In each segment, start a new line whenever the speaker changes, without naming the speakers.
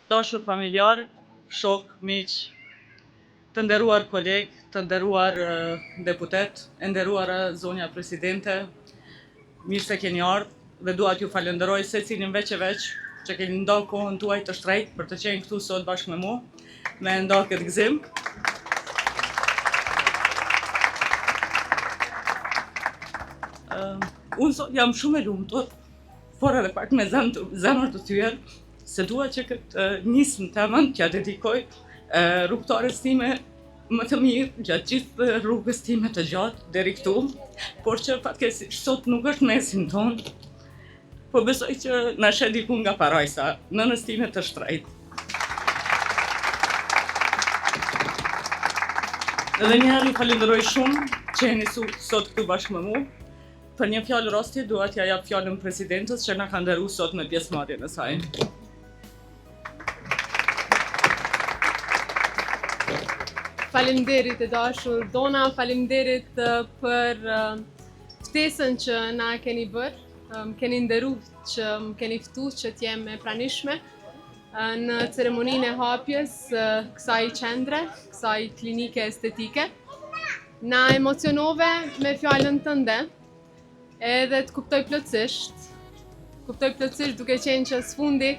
dashur familjar, shok, miq, të nderuar kolegë, të nderuar deputet, e nderuara zonja presidente, mirë se keni ardhur dhe dua t'ju falenderoj secilin veç e veç që keni nda kohën tuaj të shtrejt për të qenë këtu sot bashkë me mua, me nda këtë gëzim. Unë sot jam shumë e lumtur, por edhe pak me zemër të thyër, se dua që këtë nismë temën t'ja dedikoj rrugtares time më të mirë gjatë gjithë rrugës time të gjatë deri këtu, por që fatkeqësisht sot nuk është mesin tonë, po besoj që na shet diku nga parajsa, nënës time të shtrejt. Edhe njëherë ju falenderoj shumë që jeni sot këtu bashkë me mua. Për një fjalë rasti, dua t'ja jap fjalën presidentës që na ka nderuar sot me pjesëmarrjen e saj.
Faleminderit e dashur Dona, faleminderit për ftesën që na keni bërë, keni nderuar që më keni ftuar që t'jem e pranishme në ceremoninë e hapjes kësaj qendre, kësaj klinike estetike. Na emocionove me fjalën tënde, edhe të kuptoj plotësisht duke qenë që sfundi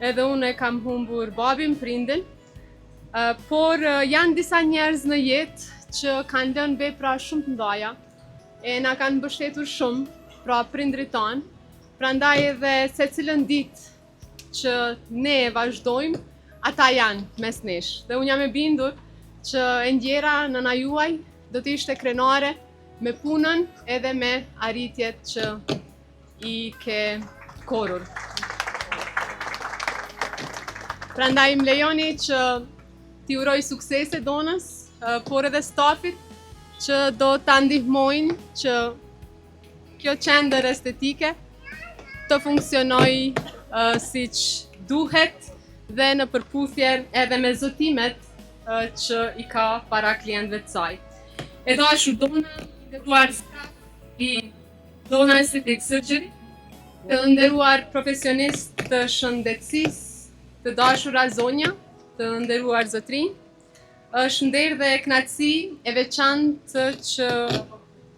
edhe unë e kam humbur babin, prindin, por janë disa njerëz në jetë që kanë lënë vepra shumë të ndaja e na kanë mbështetur shumë, pra prindrit tanë, prandaj edhe secilën ditë që ne e vazhdojmë, ata janë mes nesh. Dhe unë jam e bindur që e ndjera nëna juaj do të ishte krenare me punën edhe me arritjet që i ke korur. Prandaj më lejoni që t'i uroj suksese Donës, por edhe stafit që do ta ndihmojnë që kjo qendër estetike të funksionojë siç duhet dhe në përputhje edhe me zotimet që i ka para klientëve të saj. E dashur Dona, nderuar staf i Dona Aesthetic Surgery, të nderuar profesionist të shëndetësisë, të dashura zonja, të nderuar zotrinj, është nder dhe kënaqësi e veçantë që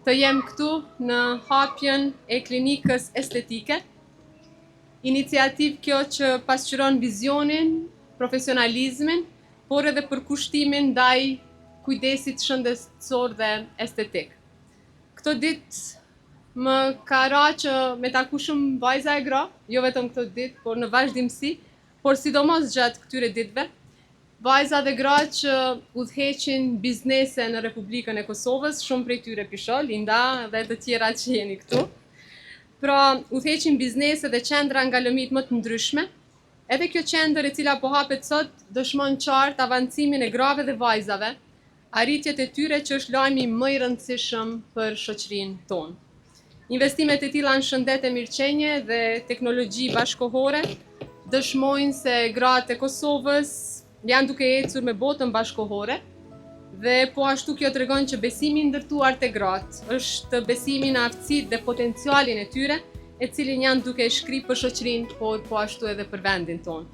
të jem këtu në hapjen e klinikës estetike. Iniciativë kjo që pasqyron vizionin, profesionalizmin, por edhe përkushtimin ndaj kujdesit shëndetësor dhe estetik. Këto ditë më ka ra që me taku shumë vajza e gra, jo vetëm këto ditë, por në vazhdimsi, por sidomos gjatë këtyre ditëve, vajza dhe gra që udhëheqin biznese në Republikën e Kosovës, shumë prej tyre pisho, Linda dhe të tjera që jeni këtu. Pra, udhëheqin biznese dhe qendra nga lëmit më të ndryshme, edhe kjo qendër e cila po hapet sot dëshmon qartë avancimin e grave dhe vajzave, arritjet e tyre që është lajmi më i rëndësishëm për shoqërinë tonë. Investimet e tilla në shëndet e mirëqenie dhe teknologji bashkohore dëshmojnë se gratë e Kosovës janë duke ecur me botën bashkohore dhe po ashtu kjo tregon që besimi i ndërtuar te gratë është besimi në aftësitë dhe potencialin e tyre, e cilin janë duke shkri për shoqërinë, por po ashtu edhe për vendin tonë.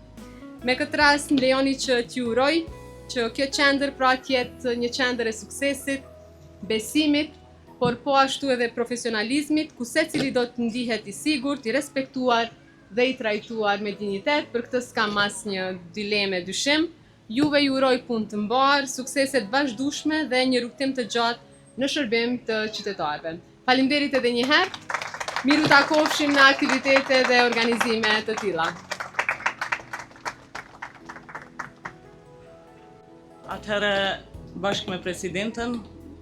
Me këtë rast më lejoni që t'ju uroj që kjo qendër pra t'jetë një qendër e suksesit, besimit, por po ashtu edhe profesionalizmit, ku secili do të ndihet i sigurt, i respektuar dhe i trajtuar me dinjitet. Për këtë s'kam asnjë dileme, dyshim. Juve ju uroj punë të mbar, suksese të vazhdueshme dhe një rrugtim të gjatë në shërbim të qytetarëve. Faleminderit edhe një herë. Miru takofshim në aktivitete dhe organizime të tilla.
Atëherë, bashkë me presidentën,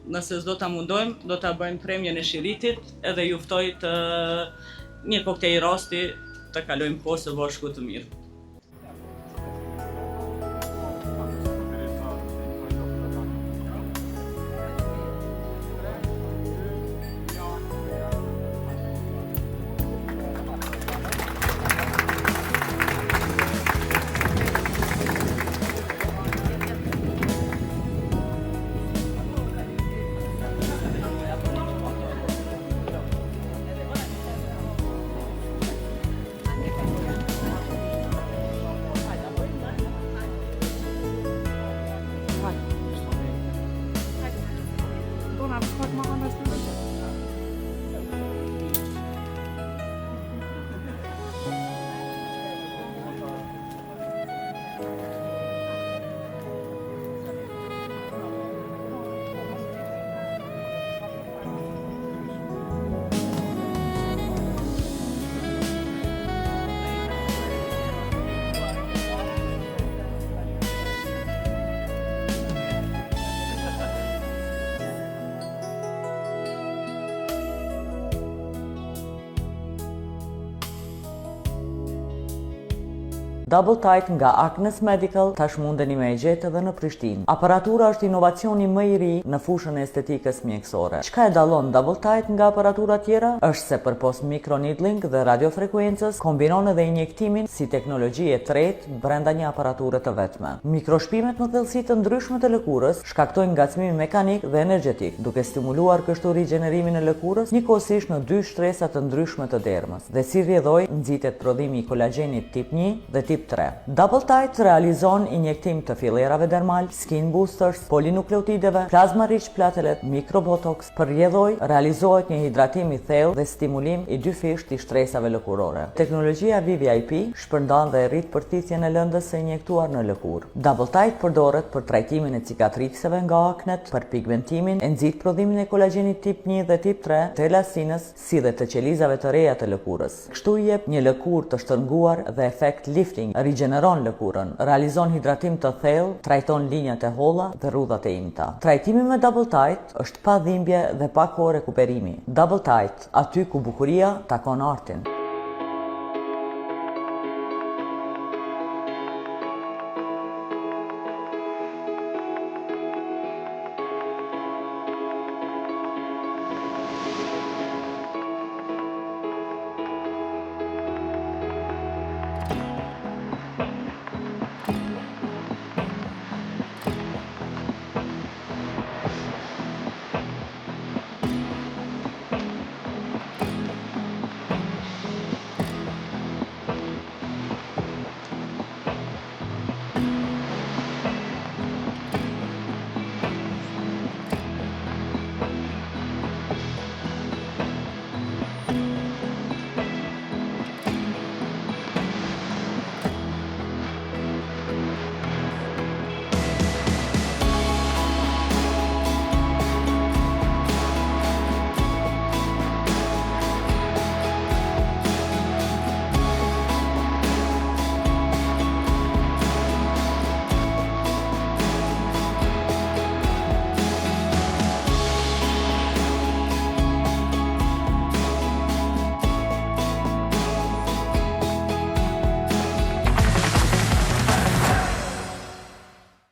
nëse s'do ta mundojmë, do ta bëjmë premjen e shiritit, edhe ju ftoj të një koktejl rasti të kalojmë kohë së bashku të mirë.
Double Tight nga Acnes Medical tash mundeni me e gjetë edhe në Prishtinë. Aparatura është inovacioni më i ri në fushën e estetikës mjekësore. Çka e dallon Double Tight nga aparatura tjera është se përpos microneedling dhe radiofrekuencës kombinon edhe injektimin si teknologji e tretë brenda një aparature të vetme. Mikroshpimet në thellësi të ndryshme të lëkurës shkaktojnë ngacmimin mekanik dhe energjetik, duke stimuluar kështu rigjenerimin e lëkurës njëkohësisht në dy shtresa të ndryshme të dermës. Dhe si rrjedhoi nxitet prodhimi i kolagjenit tip 1 dhe tip 3. Double Tight realizon injektim të fillerave dermal, skin boosters, polinukleotideve, plasma rich platelet, mikrobotox. Për rrjedhoj realizohet një hidratim i thellë dhe stimulim i dy fisht i shtresave lëkurore. Teknologjia VVIP shpërndan dhe rrit përthithjen e lëndës së injektuar në lëkurë. Double Tight përdoret për trajtimin e cikatriseve nga aknet, për pigmentimin, e nxit prodhimin e kolagjenit tip 1 dhe tip 3, të elasinës, si dhe të qelizave të reja të lëkurës. Kështu i jep një lëkurë të shtrënguar dhe efekt lifting, rigjeneron lëkurën, realizon hidratim të thellë, trajton linjat e holla dhe rrudhat e imta. Trajtimi me Double Tight është pa dhimbje dhe pa kohë rekuperimi. Double Tight, aty ku bukuria takon artin.